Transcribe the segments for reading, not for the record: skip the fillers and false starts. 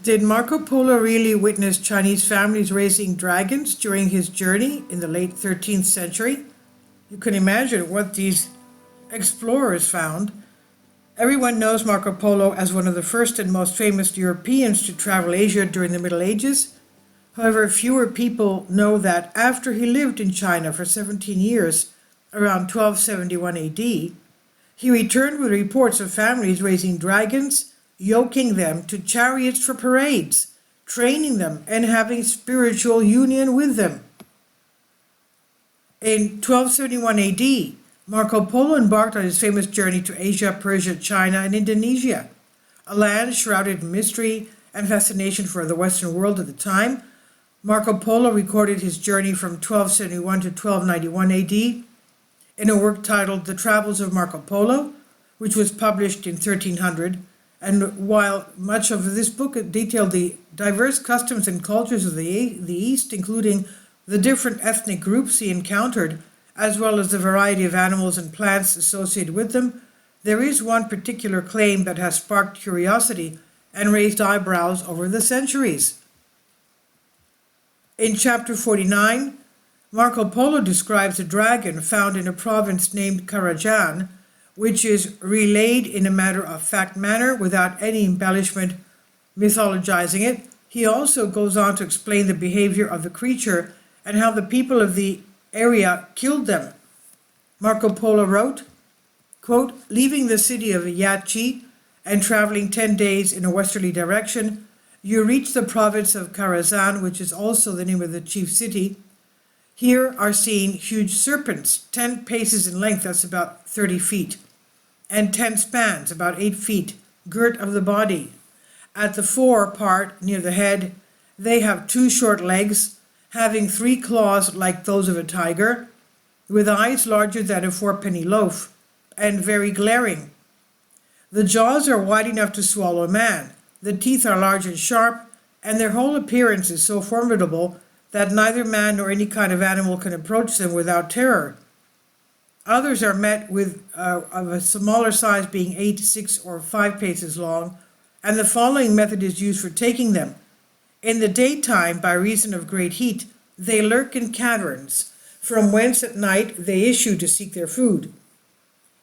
Did Marco Polo really witness Chinese families raising dragons during his journey in the late 13th century? You can imagine what these explorers found. Everyone knows Marco Polo as one of the first and most famous Europeans to travel Asia during the Middle Ages. However, fewer people know that after he lived in China for 17 years, around 1271 AD, he returned with reports of families raising dragons, yoking them to chariots for parades, training them, and having spiritual union with them. In 1271 AD, Marco Polo embarked on his famous journey to Asia, Persia, China, and Indonesia, a land shrouded in mystery and fascination for the Western world at the time. Marco Polo recorded his journey from 1271 to 1291 AD in a work titled The Travels of Marco Polo, which was published in 1300. And while much of this book detailed the diverse customs and cultures of the East, including the different ethnic groups he encountered, as well as the variety of animals and plants associated with them, there is one particular claim that has sparked curiosity and raised eyebrows over the centuries. In chapter 49, Marco Polo describes a dragon found in a province named Karajan, which is relayed in a matter-of-fact manner without any embellishment, mythologizing it. He also goes on to explain the behavior of the creature and how the people of the area killed them. Marco Polo wrote, quote, leaving the city of Yachi and traveling 10 days in a westerly direction, you reach the province of Karazan, which is also the name of the chief city. Here are seen huge serpents, 10 paces in length, that's about 30 feet, and 10 spans, about 8 feet, girt of the body. At the fore part, near the head, they have 2 short legs, having 3 claws like those of a tiger, with eyes larger than a 4-penny loaf, and very glaring. The jaws are wide enough to swallow a man. The teeth are large and sharp, and their whole appearance is so formidable that neither man nor any kind of animal can approach them without terror. Others are met with of a smaller size being 8, 6, or 5 paces long, and the following method is used for taking them. In the daytime, by reason of great heat, they lurk in caverns, from whence at night they issue to seek their food.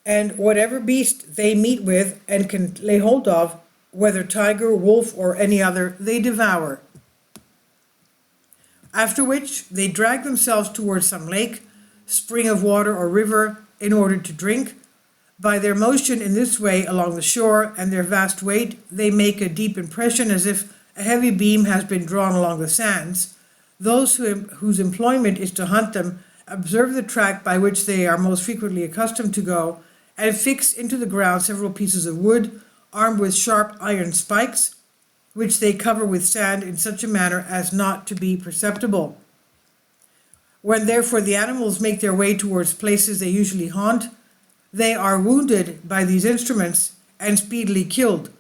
And whatever beast they meet with and can lay hold of, whether tiger, wolf, or any other, they devour. After which they drag themselves towards some lake, spring of water, or river in order to drink. By their motion in this way along the shore and their vast weight, they make a deep impression as if a heavy beam has been drawn along the sands. Those whose employment is to hunt them observe the track by which they are most frequently accustomed to go, and fix into the ground several pieces of wood, armed with sharp iron spikes, which they cover with sand in such a manner as not to be perceptible. When therefore the animals make their way towards places they usually haunt, they are wounded by these instruments and speedily killed.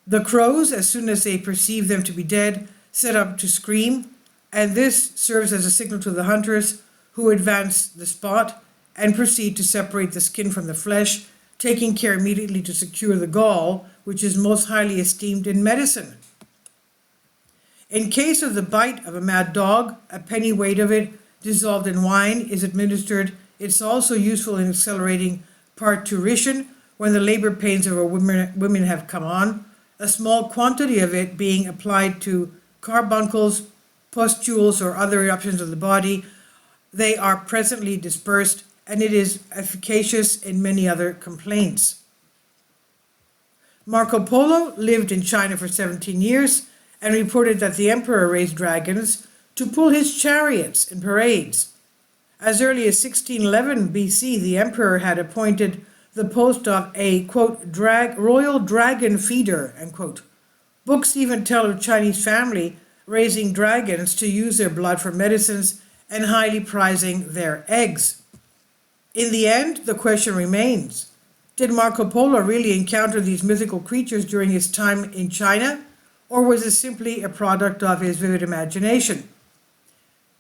The crows, as soon as they perceive them to be dead, set up to scream, and this serves as a signal to the hunters, who advance the spot and proceed to separate the skin from the flesh, taking care immediately to secure the gall, which is most highly esteemed in medicine. In case of the bite of a mad dog, a penny weight of it, dissolved in wine, is administered. It's also useful in accelerating parturition when the labor pains of women have come on, a small quantity of it being applied to carbuncles, pustules, or other eruptions of the body. They are presently dispersed, and it is efficacious in many other complaints. Marco Polo lived in China for 17 years and reported that the emperor raised dragons to pull his chariots in parades. As early as 1611 BC, the emperor had appointed the post of a, quote, royal dragon feeder, end quote. Books even tell of Chinese family raising dragons to use their blood for medicines and highly prizing their eggs. In the end, the question remains, did Marco Polo really encounter these mythical creatures during his time in China, or was it simply a product of his vivid imagination?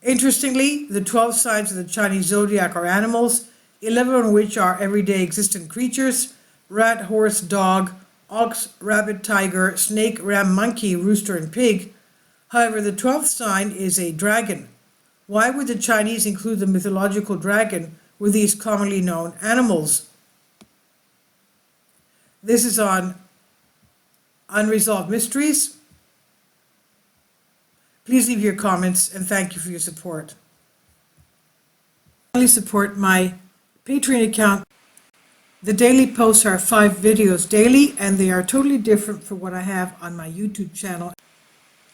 Interestingly, the 12 signs of the Chinese zodiac are animals, 11 of which are everyday existent creatures: rat, horse, dog, ox, rabbit, tiger, snake, ram, monkey, rooster, and pig. However, the 12th sign is a dragon. Why would the Chinese include the mythological dragon with these commonly known animals? This is on Unresolved Mysteries. Please leave your comments and thank you for your support. Finally, support my Patreon account. The daily posts are 5 videos daily, and they are totally different from what I have on my YouTube channel.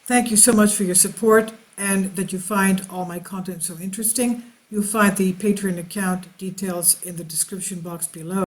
Thank you so much for your support and that you find all my content so interesting. You'll find the Patreon account details in the description box below.